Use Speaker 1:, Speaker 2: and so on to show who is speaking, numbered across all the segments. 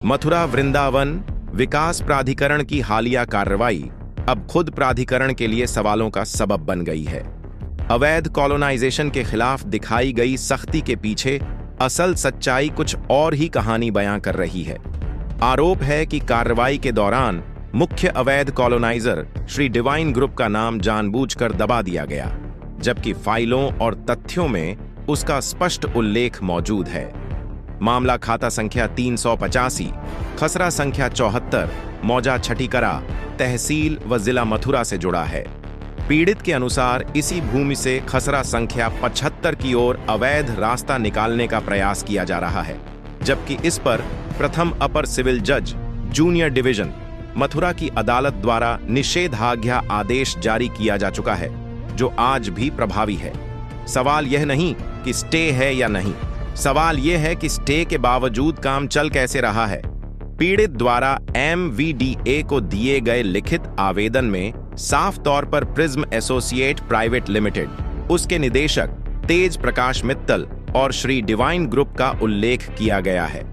Speaker 1: मथुरा वृंदावन विकास प्राधिकरण की हालिया कार्रवाई अब खुद प्राधिकरण के लिए सवालों का सबब बन गई है। अवैध कॉलोनाइजेशन के खिलाफ दिखाई गई सख्ती के पीछे असल सच्चाई कुछ और ही कहानी बयां कर रही है। आरोप है कि कार्रवाई के दौरान मुख्य अवैध कॉलोनाइजर श्री डिवाइन ग्रुप का नाम जानबूझकर दबा दिया गया, जबकि फाइलों और तथ्यों में उसका स्पष्ट उल्लेख मौजूद है। मामला खाता संख्या 385, खसरा संख्या 74, मौजा छठीकरा, तहसील व जिला मथुरा से जुड़ा है। पीड़ित के अनुसार इसी भूमि से खसरा संख्या 75 की ओर अवैध रास्ता निकालने का प्रयास किया जा रहा है, जबकि इस पर प्रथम अपर सिविल जज जूनियर डिवीजन मथुरा की अदालत द्वारा निषेधाज्ञा आदेश जारी किया जा चुका है, जो आज भी प्रभावी है। सवाल यह नहीं कि स्टे है या नहीं, सवाल यह है कि स्टे के बावजूद काम चल कैसे रहा है। पीड़ित द्वारा MVDA को दिए गए लिखित आवेदन में साफ तौर पर प्रिज्म एसोसिएट प्राइवेट लिमिटेड, उसके निदेशक तेज प्रकाश मित्तल और श्री डिवाइन ग्रुप का उल्लेख किया गया है।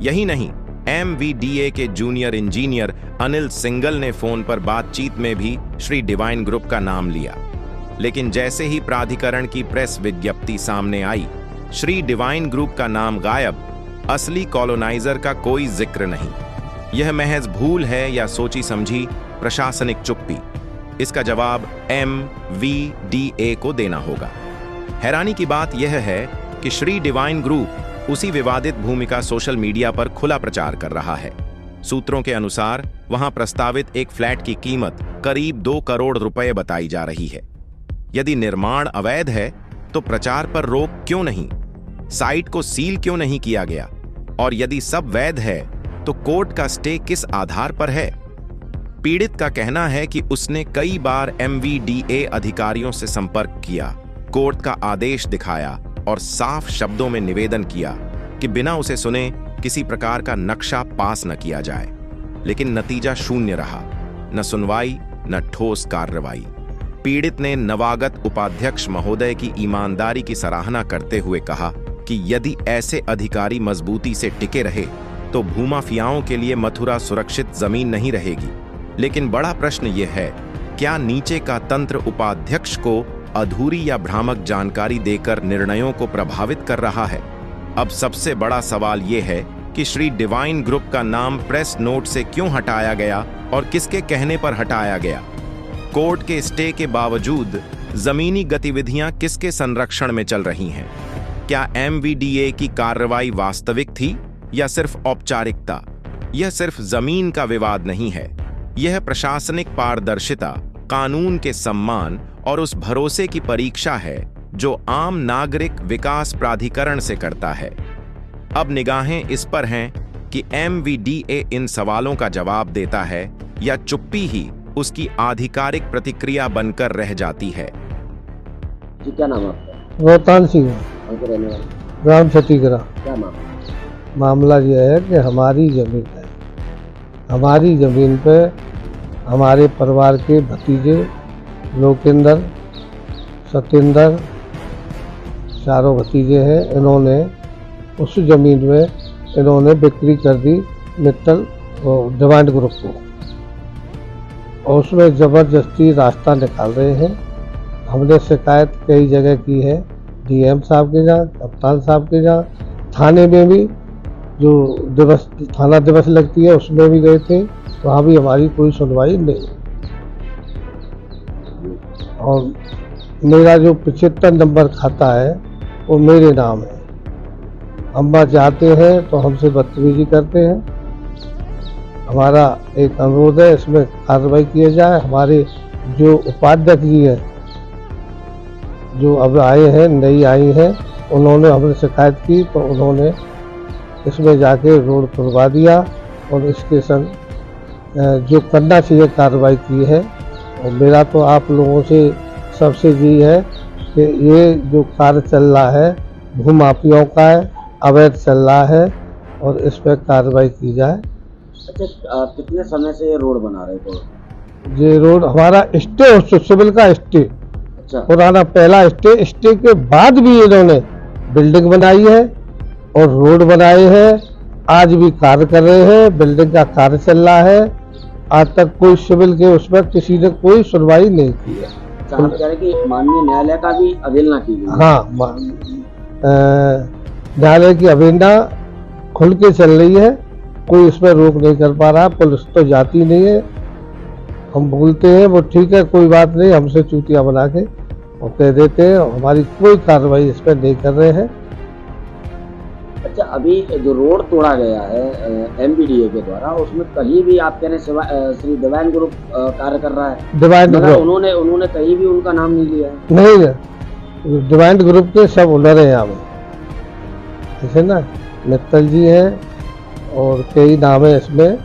Speaker 1: यही नहीं, MVDA के जूनियर इंजीनियर अनिल सिंगल ने फोन पर बातचीत में भी श्री डिवाइन ग्रुप का नाम लिया, लेकिन जैसे ही प्राधिकरण की प्रेस विज्ञप्ति सामने आई, श्री डिवाइन ग्रुप का नाम गायब, असली कॉलोनाइजर का कोई जिक्र नहीं। यह महज भूल है या सोची समझी प्रशासनिक चुप्पी? इसका जवाब MVDA को देना होगा। हैरानी की बात यह है कि श्री डिवाइन ग्रुप उसी विवादित भूमि का सोशल मीडिया पर खुला प्रचार कर रहा है। सूत्रों के अनुसार वहां प्रस्तावित एक फ्लैट की कीमत करीब 2 करोड़ रुपए बताई जा रही है। यदि निर्माण अवैध है तो प्रचार पर रोक क्यों नहीं? साइट को सील क्यों नहीं किया गया? और यदि सब वैध है तो कोर्ट का स्टे किस आधार पर है? पीड़ित का कहना है कि उसने कई बार MVDA अधिकारियों से संपर्क किया, कोर्ट का आदेश दिखाया और साफ शब्दों में निवेदन किया कि बिना उसे सुने किसी प्रकार का नक्शा पास न किया जाए, लेकिन नतीजा शून्य रहा। न सुनवाई, न ठोस कार्रवाई। पीड़ित ने नवागत उपाध्यक्ष महोदय की ईमानदारी की सराहना करते हुए कहा कि यदि ऐसे अधिकारी मजबूती से टिके रहे तो भूमाफियाओं के लिए मथुरा सुरक्षित जमीन नहीं रहेगी। लेकिन बड़ा प्रश्न यह है, क्या नीचे का तंत्र उपाध्यक्ष को अधूरी या भ्रामक जानकारी देकर निर्णयों को प्रभावित कर रहा है? अब सबसे बड़ा सवाल यह है कि श्री डिवाइन ग्रुप का नाम प्रेस नोट से क्यों हटाया गया और किसके कहने पर हटाया गया? कोर्ट के स्टे के बावजूद जमीनी गतिविधियां किसके संरक्षण में चल रही हैं? क्या MVDA की कार्रवाई वास्तविक थी या सिर्फ औपचारिकता? यह सिर्फ जमीन का विवाद नहीं है, यह प्रशासनिक पारदर्शिता, कानून के सम्मान और उस भरोसे की परीक्षा है जो आम नागरिक विकास प्राधिकरण से करता है। अब निगाहें इस पर हैं कि MVDA इन सवालों का जवाब देता है या चुप्पी ही उसकी आधिकारिक प्रतिक्रिया बनकर रह जाती है।
Speaker 2: जी, क्या नाम है आपका?
Speaker 3: रोहतान सिंह,
Speaker 2: रहने वाले?
Speaker 3: ग्राम छठीकरा।
Speaker 2: क्या
Speaker 3: मामला यह है कि हमारी जमीन है, हमारी जमीन पे हमारे परिवार के भतीजे लोकेंद्र, सत्येंद्र, चारों भतीजे हैं। इन्होंने उस जमीन में इन्होंने बिक्री कर दी मित्तल और डिवाइन ग्रुप को, और उसमें ज़बरदस्ती रास्ता निकाल रहे हैं। हमने शिकायत कई जगह की है, DM साहब के यहाँ, कप्तान साहब के यहाँ, थाने में भी जो थाना दिवस लगती है उसमें भी गए थे, वहाँ भी हमारी कोई सुनवाई नहीं। और मेरा जो 75 नंबर खाता है वो मेरे नाम है। हम जाते हैं तो हमसे बदतमीजी करते हैं। हमारा एक अनुरोध है, इसमें कार्रवाई किया जाए। हमारे जो उपाध्यक्ष जी हैं, जो अब आए हैं, नई आई हैं, उन्होंने हमने शिकायत की तो उन्होंने इसमें जाके रोड खुलवा दिया और इसके संग जो करना चाहिए कार्रवाई की है। और मेरा तो आप लोगों से सबसे यही है कि ये जो कार्य चल रहा है भूमाफियाओं का है, अवैध चल रहा है और इस पर कार्रवाई की जाए।
Speaker 2: अच्छा, कितने समय से ये रोड बना रहे थे?
Speaker 3: ये रोड हमारा स्टे, सिविल का स्टे,
Speaker 2: अच्छा,
Speaker 3: पुराना पहला स्टे के बाद भी इन्होंने बिल्डिंग बनाई है और रोड बनाए हैं, आज भी कार्य कर रहे हैं, बिल्डिंग का कार्य चल रहा है। आज तक कोई सिविल के उसमें किसी ने कोई सुनवाई नहीं की है।
Speaker 2: आप कह रहे हैं कि माननीय न्यायालय का भी अवहेलना की गई है।
Speaker 3: हाँ, न्यायालय की अवहेलना खुल के चल रही है, कोई इसमें रोक नहीं कर पा रहा। पुलिस तो जाती नहीं है, हम बोलते हैं वो ठीक है कोई बात नहीं, हमसे चूतिया बना के और कह देते हैं, हमारी कोई कार्रवाई इस पर नहीं कर रहे हैं।
Speaker 2: अच्छा, अभी जो रोड तोड़ा गया है एमबीडीए के द्वारा, उसमें कहीं भी आप कह रहे हैं श्री डिवाइन ग्रुप कार्य कर रहा है।
Speaker 3: डिवाइन ग्रुप
Speaker 2: उन्होंने कहीं भी उनका नाम नहीं लिया है।
Speaker 3: नहीं, डिवाइन ग्रुप के सब ओनर हैं यहाँ में, जैसे ना मित्तल जी हैं और कई नाम है इसमें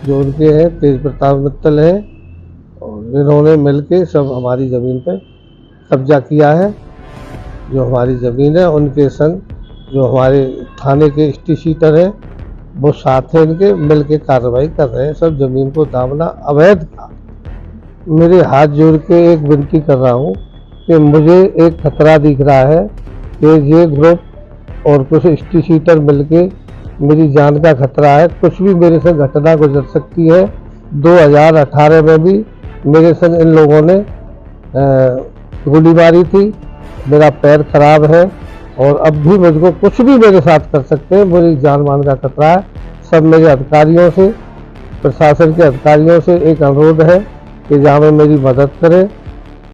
Speaker 3: जो उनके हैं, तेज प्रताप मित्तल है, और इन्होंने मिलके सब हमारी ज़मीन पे कब्जा किया है। जो हमारी ज़मीन है उनके संग जो हमारे थाने के स्टीशीटर हैं वो साथ हैं, इनके मिल के कार्रवाई कर रहे हैं। सब ज़मीन को दामना अवैध था। मेरे हाथ जोड़ के एक विनती कर रहा हूँ कि मुझे एक खतरा दिख रहा है कि ये ग्रुप और कुछ स्टीशीटर मिल के मेरी जान का खतरा है। कुछ भी मेरे से घटना गुजर सकती है। 2018 में भी मेरे संग इन लोगों ने गोली मारी थी। मेरा पैर खराब है और अब भी मुझको कुछ भी मेरे साथ कर सकते हैं। मेरी जान मान का खतरा है। सब मेरे अधिकारियों से, प्रशासन के अधिकारियों से एक अनुरोध है कि जहाँ में मेरी मदद करें।